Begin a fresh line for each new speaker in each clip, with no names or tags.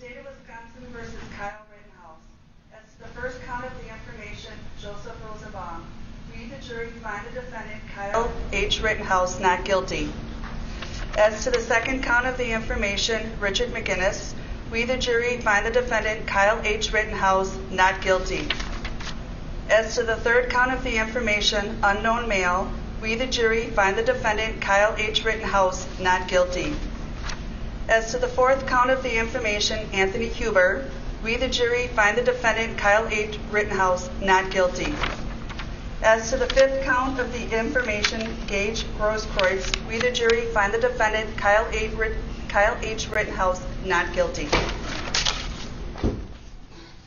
State of Wisconsin versus Kyle Rittenhouse. As to the first count of the information, Joseph Rosenbaum. We, the jury, find the defendant, Kyle H. Rittenhouse, not guilty. As to the second count of the information, Richard McGinnis. We, the jury, find the defendant, Kyle H. Rittenhouse, not guilty. As to the third count of the information, unknown male. We, the jury, find the defendant, Kyle H. Rittenhouse, not guilty. As to the fourth count of the information, Anthony Huber. We, the jury, find the defendant, Kyle H. Rittenhouse, not guilty. As to the fifth count of the information, Gage Grosskreutz. We, the jury, find the defendant, Kyle H. Rittenhouse, not guilty.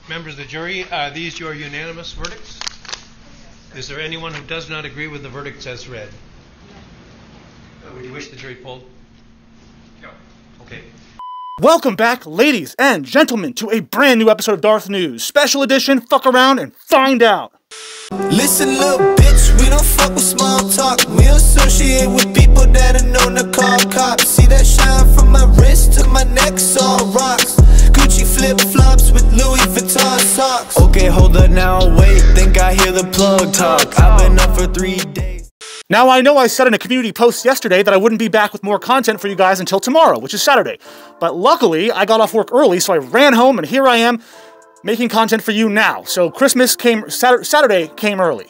Members of the jury, are these your unanimous verdicts? Is there anyone who does not agree with the verdicts as read? Would you wish the jury polled? No. Okay.
Welcome back, ladies and gentlemen, to a brand new episode of Darth News. Special edition, fuck around and find out.
Listen, little bitch, we don't fuck with small talk. We associate with people that are known to call cops. See that shine from my wrist to my neck, all rocks. Gucci flip-flops with Louis Vuitton socks. Okay, hold up now, wait, think I hear the plug talk. I've been up for 3 days.
Now, I know I said in a community post yesterday that I wouldn't be back with more content for you guys until tomorrow, which is Saturday. But luckily, I got off work early, so I ran home, and here I am, making content for you now. So Saturday came early.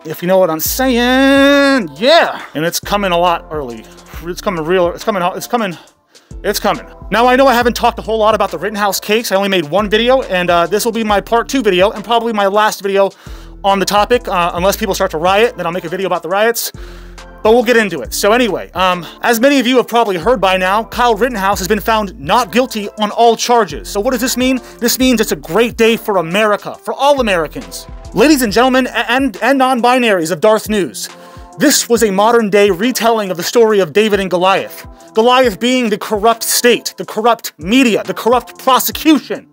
If you know what I'm saying, yeah. And it's coming a lot early. It's coming. Now, I know I haven't talked a whole lot about the Rittenhouse case. I only made one video, and this will be my part 2 video, and probably my last video on the topic, unless people start to riot, then I'll make a video about the riots. But we'll get into it. So anyway, as many of you have probably heard by now, Kyle Rittenhouse has been found not guilty on all charges. So what does this mean? This means it's a great day for America, for all Americans. Ladies and gentlemen, and non-binaries of Darth News, this was a modern-day retelling of the story of David and Goliath. Goliath being the corrupt state, the corrupt media, the corrupt prosecution,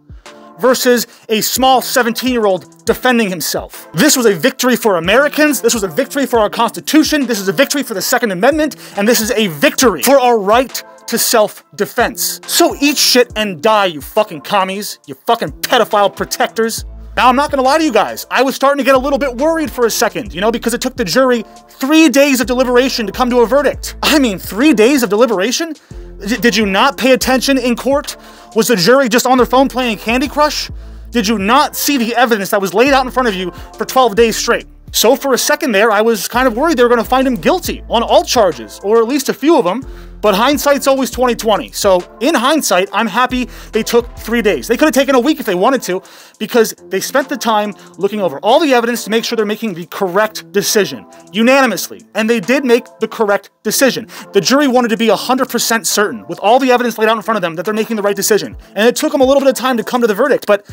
versus a small 17-year-old defending himself. This was a victory for Americans, this was a victory for our Constitution, this is a victory for the Second Amendment, and this is a victory for our right to self-defense. So eat shit and die, you fucking commies, you fucking pedophile protectors. Now, I'm not gonna lie to you guys, I was starting to get a little bit worried for a second, you know, because it took the jury 3 days of deliberation to come to a verdict. I mean, 3 days of deliberation? Did you not pay attention in court? Was the jury just on their phone playing Candy Crush? Did you not see the evidence that was laid out in front of you for 12 days straight? So for a second there, I was kind of worried they were going to find him guilty on all charges, or at least a few of them, but hindsight's always 20/20. So in hindsight, I'm happy they took 3 days. They could have taken a week if they wanted to, because they spent the time looking over all the evidence to make sure they're making the correct decision, unanimously. And they did make the correct decision. The jury wanted to be 100% certain, with all the evidence laid out in front of them, that they're making the right decision. And it took them a little bit of time to come to the verdict, but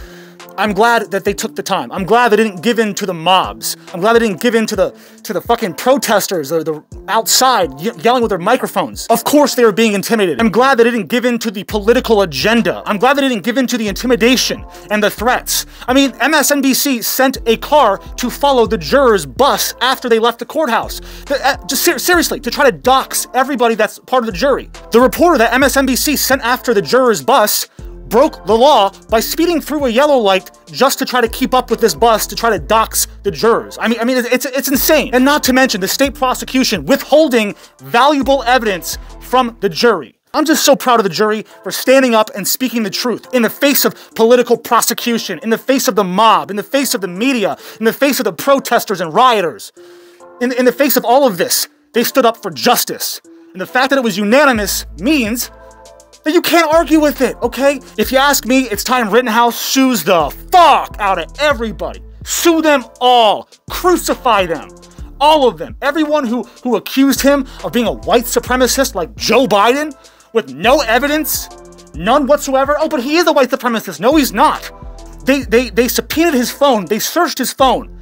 I'm glad that they took the time. I'm glad they didn't give in to the mobs. I'm glad they didn't give in to the fucking protesters, the outside yelling with their microphones. Of course they were being intimidated. I'm glad they didn't give in to the political agenda. I'm glad they didn't give in to the intimidation and the threats. I mean, MSNBC sent a car to follow the jurors' bus after they left the courthouse. Seriously, to try to dox everybody that's part of the jury. The reporter that MSNBC sent after the jurors' bus broke the law by speeding through a yellow light just to try to keep up with this bus to try to dox the jurors. I mean, it's insane. And not to mention the state prosecution withholding valuable evidence from the jury. I'm just so proud of the jury for standing up and speaking the truth in the face of political prosecution, in the face of the mob, in the face of the media, in the face of the protesters and rioters. In the face of all of this, they stood up for justice. And the fact that it was unanimous means that you can't argue with it, okay? If you ask me, it's time Rittenhouse sues the fuck out of everybody. Sue them all. Crucify them. All of them. Everyone who accused him of being a white supremacist like Joe Biden with no evidence, none whatsoever. Oh, but he is a white supremacist. No, he's not. They subpoenaed his phone. They searched his phone.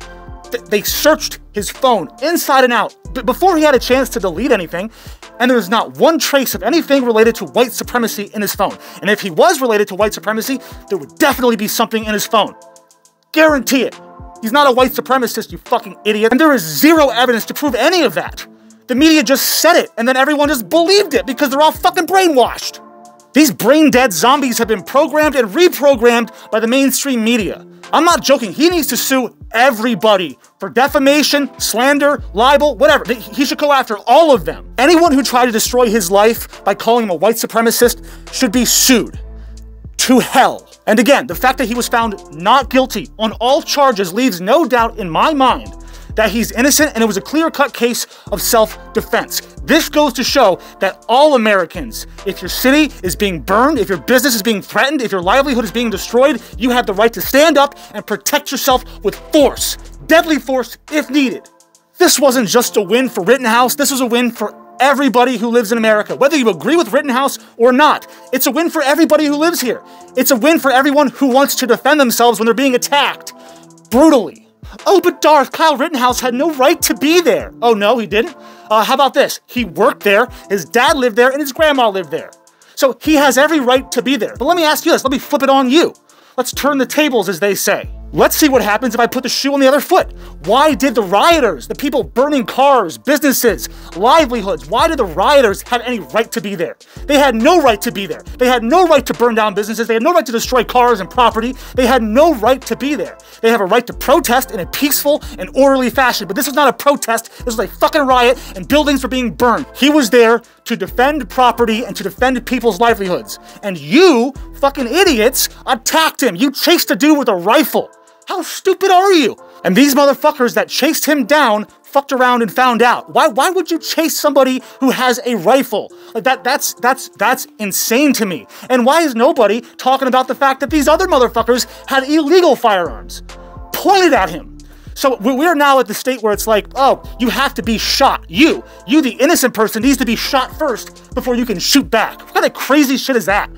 They searched his phone inside and out before he had a chance to delete anything. And there's not one trace of anything related to white supremacy in his phone. And if he was related to white supremacy, there would definitely be something in his phone. Guarantee it. He's not a white supremacist, you fucking idiot. And there is zero evidence to prove any of that. The media just said it, and then everyone just believed it because they're all fucking brainwashed. These brain-dead zombies have been programmed and reprogrammed by the mainstream media. I'm not joking. He needs to sue everybody for defamation, slander, libel, whatever. He should go after all of them. Anyone who tried to destroy his life by calling him a white supremacist should be sued to hell. And again, the fact that he was found not guilty on all charges leaves no doubt in my mind that he's innocent, and it was a clear-cut case of self-defense. This goes to show that all Americans, if your city is being burned, if your business is being threatened, if your livelihood is being destroyed, you have the right to stand up and protect yourself with force, deadly force if needed. This wasn't just a win for Rittenhouse, this was a win for everybody who lives in America. Whether you agree with Rittenhouse or not, it's a win for everybody who lives here. It's a win for everyone who wants to defend themselves when they're being attacked brutally. Oh, but Darth, Kyle Rittenhouse had no right to be there. Oh, no, he didn't? How about this? He worked there, his dad lived there, and his grandma lived there. So he has every right to be there. But let me ask you this, let me flip it on you. Let's turn the tables, as they say. Let's see what happens if I put the shoe on the other foot. Why did the rioters, the people burning cars, businesses, livelihoods, why did the rioters have any right to be there? They had no right to be there. They had no right to burn down businesses. They had no right to destroy cars and property. They had no right to be there. They have a right to protest in a peaceful and orderly fashion. But this was not a protest. This was a fucking riot, and buildings were being burned. He was there to defend property and to defend people's livelihoods. And you, fucking idiots, attacked him. You chased a dude with a rifle. How stupid are you? And these motherfuckers that chased him down fucked around and found out. Why would you chase somebody who has a rifle? Like that's insane to me. And why is nobody talking about the fact that these other motherfuckers had illegal firearms pointed at him? So we're now at the state where it's like, oh, you have to be shot. You, the innocent person, needs to be shot first before you can shoot back. What kind of crazy shit is that?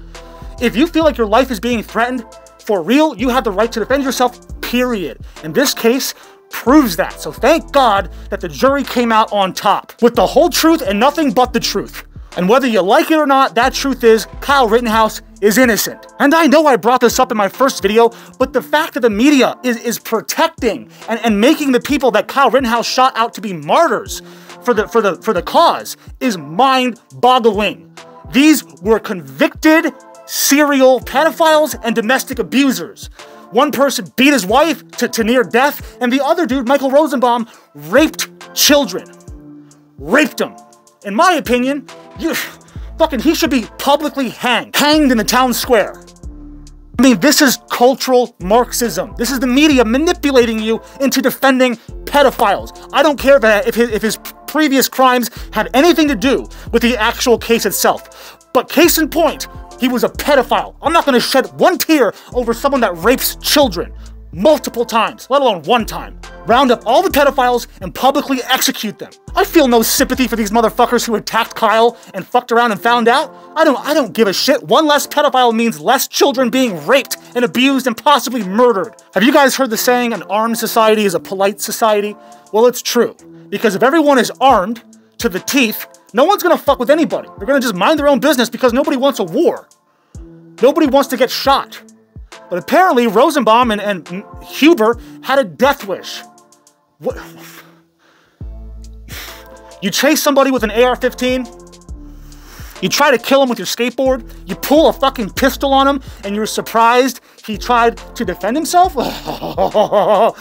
If you feel like your life is being threatened, for real, you have the right to defend yourself, period. And this case proves that. So thank God that the jury came out on top with the whole truth and nothing but the truth. And whether you like it or not, that truth is Kyle Rittenhouse is innocent. And I know I brought this up in my first video, but the fact that the media is protecting and making the people that Kyle Rittenhouse shot out to be martyrs for the cause is mind-boggling. These were convicted serial pedophiles and domestic abusers. One person beat his wife to near death, and the other dude, Michael Rosenbaum, raped children. Raped them. In my opinion, he should be publicly hanged in the town square. I mean, this is cultural Marxism. This is the media manipulating you into defending pedophiles. I don't care if his previous crimes had anything to do with the actual case itself. But case in point, he was a pedophile. I'm not going to shed one tear over someone that rapes children multiple times, let alone one time. Round up all the pedophiles and publicly execute them. I feel no sympathy for these motherfuckers who attacked Kyle and fucked around and found out. I don't give a shit. One less pedophile means less children being raped and abused and possibly murdered. Have you guys heard the saying, an armed society is a polite society? Well, it's true. Because if everyone is armed to the teeth, no one's gonna fuck with anybody. They're gonna just mind their own business because nobody wants a war. Nobody wants to get shot. But apparently Rosenbaum and Huber had a death wish. What? You chase somebody with an AR-15, you try to kill him with your skateboard, you pull a fucking pistol on him, and you're surprised he tried to defend himself? Y'all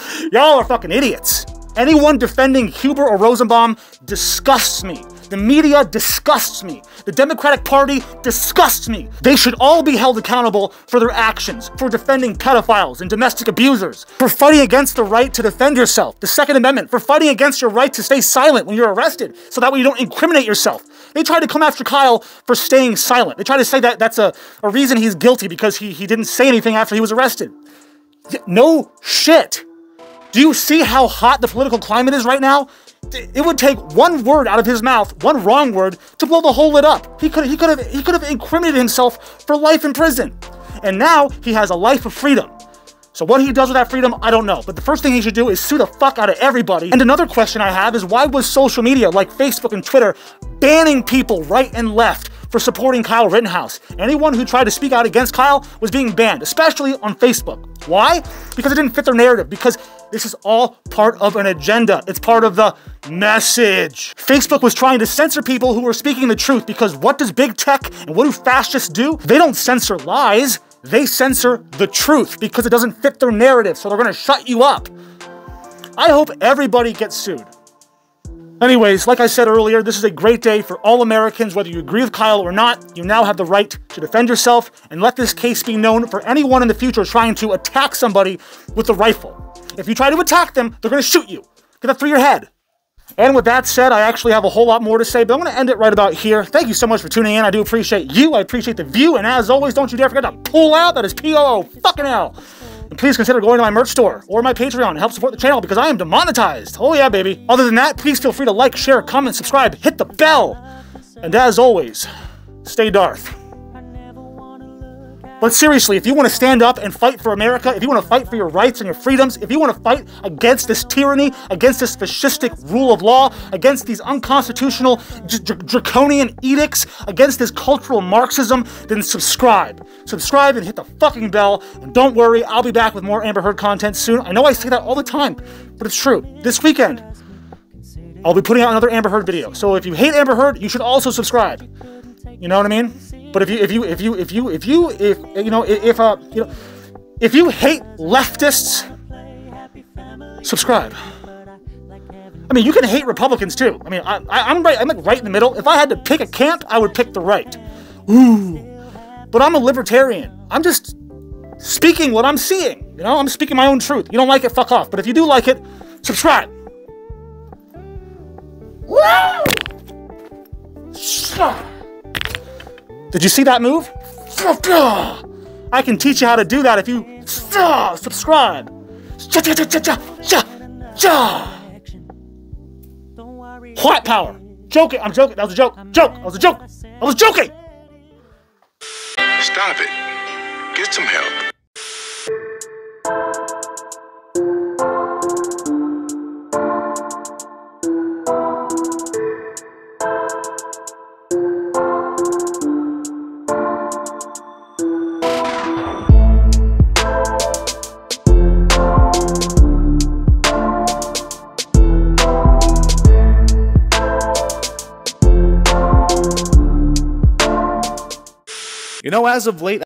are fucking idiots. Anyone defending Huber or Rosenbaum disgusts me. The media disgusts me. The Democratic Party disgusts me. They should all be held accountable for their actions, for defending pedophiles and domestic abusers, for fighting against the right to defend yourself, the Second Amendment, for fighting against your right to stay silent when you're arrested, so that way you don't incriminate yourself. They tried to come after Kyle for staying silent. They tried to say that that's a reason he's guilty because he didn't say anything after he was arrested. No shit. Do you see how hot the political climate is right now? It would take one word out of his mouth, one wrong word, to blow the whole lid up. He could have incriminated himself for life in prison. And now he has a life of freedom. So what he does with that freedom, I don't know. But the first thing he should do is sue the fuck out of everybody. And another question I have is, why was social media like Facebook and Twitter banning people right and left for supporting Kyle Rittenhouse. Anyone who tried to speak out against Kyle was being banned, especially on Facebook. Why? Because it didn't fit their narrative, because this is all part of an agenda. It's part of the message. Facebook was trying to censor people who were speaking the truth, because what does big tech and what do fascists do? They don't censor lies, they censor the truth because it doesn't fit their narrative, so they're gonna shut you up. I hope everybody gets sued. Anyways, like I said earlier, this is a great day for all Americans. Whether you agree with Kyle or not, you now have the right to defend yourself, and let this case be known for anyone in the future trying to attack somebody with a rifle. If you try to attack them, they're going to shoot you. Get that through your head. And with that said, I actually have a whole lot more to say, but I'm going to end it right about here. Thank you so much for tuning in. I do appreciate you. I appreciate the view. And as always, don't you dare forget to pull out. That is P-O-O-fucking-L. And please consider going to my merch store or my Patreon and help support the channel, because I am demonetized. Oh yeah, baby. Other than that, please feel free to like, share, comment, subscribe, hit the bell. And as always, stay Darth. But seriously, if you want to stand up and fight for America, if you want to fight for your rights and your freedoms, if you want to fight against this tyranny, against this fascistic rule of law, against these unconstitutional, draconian edicts, against this cultural Marxism, then subscribe. Subscribe and hit the fucking bell. And don't worry, I'll be back with more Amber Heard content soon. I know I say that all the time, but it's true. This weekend, I'll be putting out another Amber Heard video. So if you hate Amber Heard, you should also subscribe. You know what I mean? But if you hate leftists, subscribe. I mean, you can hate Republicans too. I mean, I'm like right in the middle. If I had to pick a camp, I would pick the right. Ooh. But I'm a libertarian. I'm just speaking what I'm seeing. You know, I'm speaking my own truth. You don't like it, fuck off. But if you do like it, subscribe. Woo! Did you see that move? I can teach you how to do that if you subscribe. White power. Joking. I'm joking. That was a joke. Joke. That was a joke. I was joking.
Stop it. Get some help.
You know, as of late,